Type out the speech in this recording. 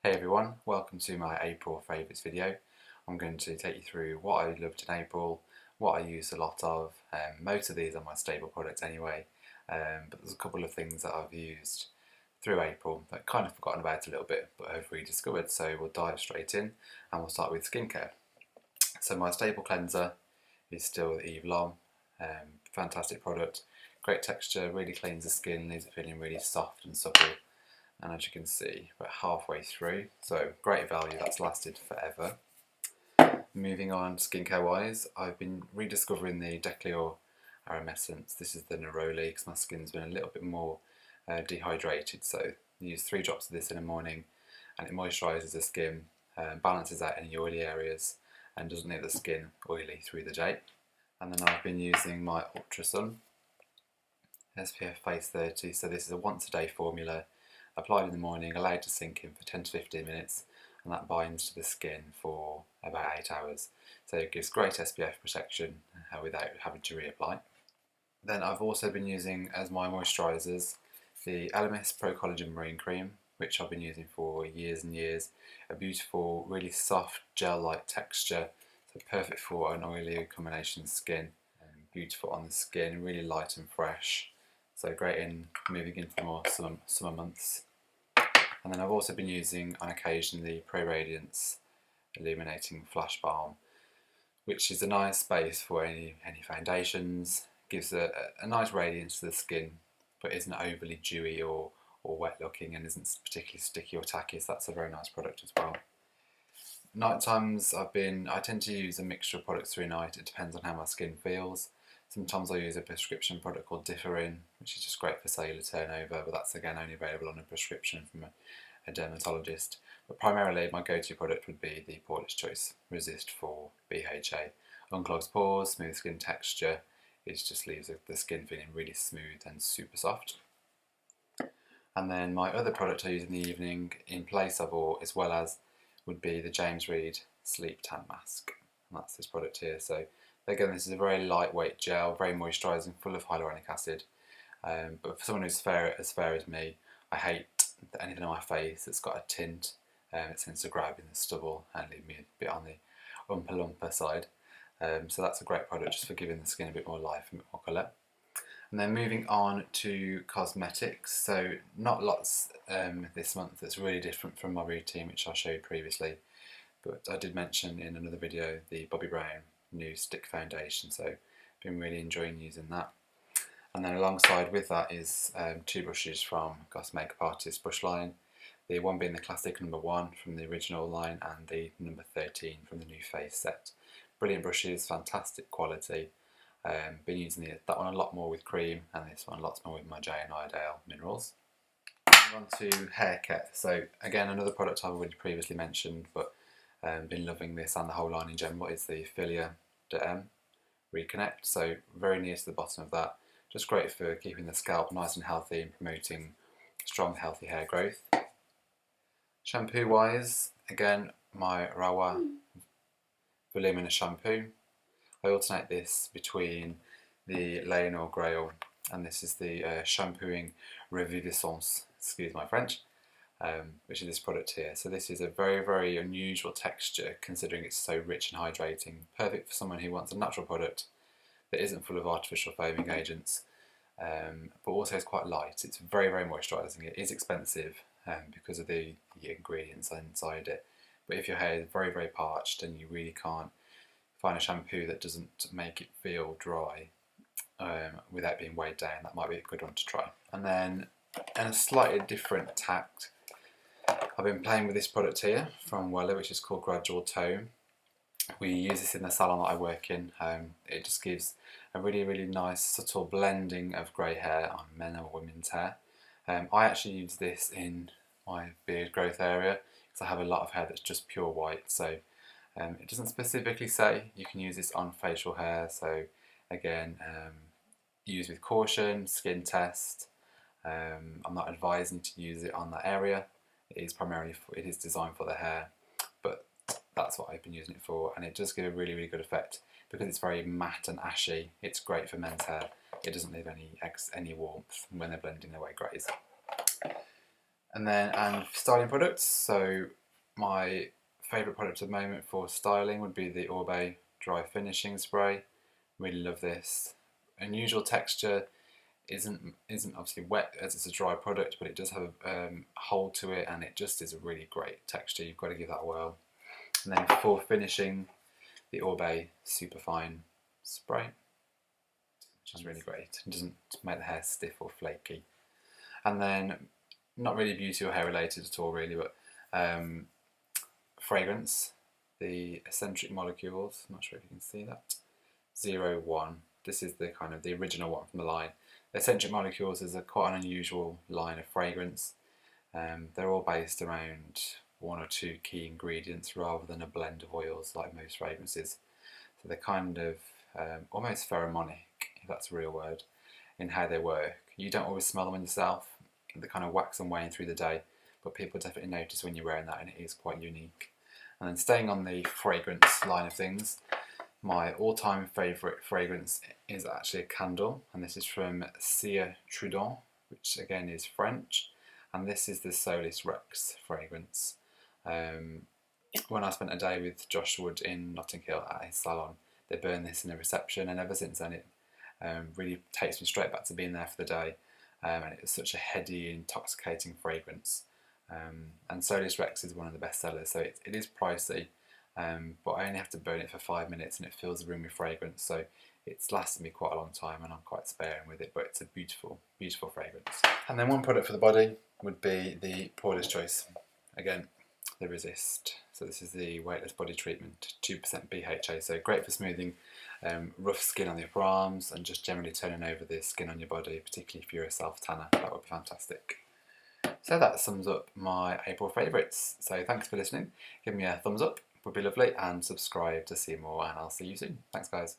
Hey everyone, welcome to my April favourites video. I'm going to take you through what I loved in April, what I used a lot of. Most of these are my staple products anyway, but there's a couple of things that I've used through April that I've kind of forgotten about a little bit but have rediscovered, so we'll dive straight in and we'll start with skincare. So my staple cleanser is still the Eve Lom. Fantastic product, great texture, really cleans the skin, leaves it feeling really soft and supple. And as you can see, we're halfway through, so great value, that's lasted forever. Moving on skincare wise, I've been rediscovering the Decleor Aroma Essence. This is the Neroli because my skin's been a little bit more dehydrated, so I use 3 drops of this in the morning and it moisturises the skin, balances out any oily areas and doesn't leave the skin oily through the day. And then I've been using my Ultra Sun SPF Face 30, so this is a once a day formula, applied in the morning, allowed to sink in for 10 to 15 minutes, and that binds to the skin for about 8 hours. So it gives great SPF protection without having to reapply. Then I've also been using as my moisturisers the Elemis Pro Collagen Marine Cream, which I've been using for years and years. A beautiful, really soft gel-like texture, so perfect for an oily combination skin. Beautiful on the skin, really light and fresh. So great in moving into more summer months. And then I've also been using on occasion the Pro Radiance Illuminating Flash Balm, which is a nice base for any foundations, gives a nice radiance to the skin, but isn't overly dewy or wet looking and isn't particularly sticky or tacky, so that's a very nice product as well. Night times I tend to use a mixture of products through night. It depends on how my skin feels. Sometimes I use a prescription product called Differin, which is just great for cellular turnover, but that's again only available on a prescription from a dermatologist. But primarily my go-to product would be the Paula's Choice Resist for BHA. Unclogs pores, smooth skin texture, it just leaves the skin feeling really smooth and super soft. And then my other product I use in the evening in place of, or as well as, would be the James Read Sleep Tan Mask. And that's this product here. So again, this is a very lightweight gel, very moisturising, full of hyaluronic acid. But for someone who's as fair as me, I hate anything on my face that's got a tint. It tends to grab in the stubble and leave me a bit on the Oompa Loompa side. So that's a great product just for giving the skin a bit more life and a bit more colour. And then moving on to cosmetics, so not lots this month that's really different from my routine, which I showed previously, but I did mention in another video the Bobbi Brown new stick foundation, so been really enjoying using that. And then alongside with that is 2 brushes from Goss Makeup Artist brush line, the one being the classic number 1 from the original line and the number 13 from the new face set. Brilliant brushes, fantastic quality. Been using that one a lot more with cream and this one lots more with my Jane Iredale minerals. Moving on to hair care. So again, another product I've already previously mentioned, but been loving this and the whole line in general, is the Filia de M Reconnect. So very near to the bottom of that. Just great for keeping the scalp nice and healthy and promoting strong, healthy hair growth. Shampoo wise, again, my Rawa Voluminous Shampoo. I alternate this between the Leonor Grail and this is the Shampooing Reviviscence, excuse my French, which is this product here. So this is a very, very unusual texture considering it's so rich and hydrating. Perfect for someone who wants a natural product that isn't full of artificial foaming agents, but also is quite light. It's very, very moisturising. It is expensive because of the ingredients inside it. But if your hair is very, very parched and you really can't find a shampoo that doesn't make it feel dry without being weighed down, that might be a good one to try. And then in a slightly different tact, I've been playing with this product here from Wella, which is called Gradual Tone. We use this in the salon that I work in. It just gives a really, really nice subtle blending of grey hair on men or women's hair. I actually use this in my beard growth area because I have a lot of hair that's just pure white, so it doesn't specifically say you can use this on facial hair, so again, use with caution, skin test. I'm not advising to use it on that area. It is designed for the hair, but that's what I've been using it for, and it does give a really, really good effect because it's very matte and ashy. It's great for men's hair. It doesn't leave any warmth when they're blending their white greys. And styling products, so my favourite product at the moment for styling would be the Orbe Dry Finishing Spray. Really love this. Unusual texture, isn't obviously wet as it's a dry product, but it does have a hold to it, and it just is a really great texture. You've got to give that a whirl. And then for finishing, the Orbe Superfine Spray, which is really great. It doesn't make the hair stiff or flaky. And then, not really beauty or hair related at all really, but fragrance, the Eccentric Molecules, I'm not sure if you can see that, 01. This is the kind of the original one from the line. Eccentric Molecules is quite an unusual line of fragrance. They're all based around one or two key ingredients rather than a blend of oils like most fragrances. So they're kind of almost pheromonic, if that's a real word, in how they work. You don't always smell them on yourself. They kind of wax and wane through the day, but people definitely notice when you're wearing that, and it is quite unique. And then staying on the fragrance line of things, my all-time favourite fragrance is actually a candle, and this is from Cire Trudon, which again is French, and this is the Solis Rex fragrance. When I spent a day with Josh Wood in Notting Hill at his salon, they burned this in a reception, and ever since then it really takes me straight back to being there for the day. And it was such a heady, intoxicating fragrance. And Solis Rex is one of the best sellers, so it is pricey, but I only have to burn it for 5 minutes and it fills the room with fragrance, so it's lasted me quite a long time and I'm quite sparing with it, but it's a beautiful, beautiful fragrance. And then one product for the body would be the Paula's Choice. Again, the Resist. So this is the weightless body treatment, 2% BHA, so great for smoothing rough skin on the upper arms and just generally turning over the skin on your body, particularly if you're a self-tanner. That would be fantastic. So that sums up my April favourites. So thanks for listening. Give me a thumbs up, would be lovely, and subscribe to see more, and I'll see you soon. Thanks guys.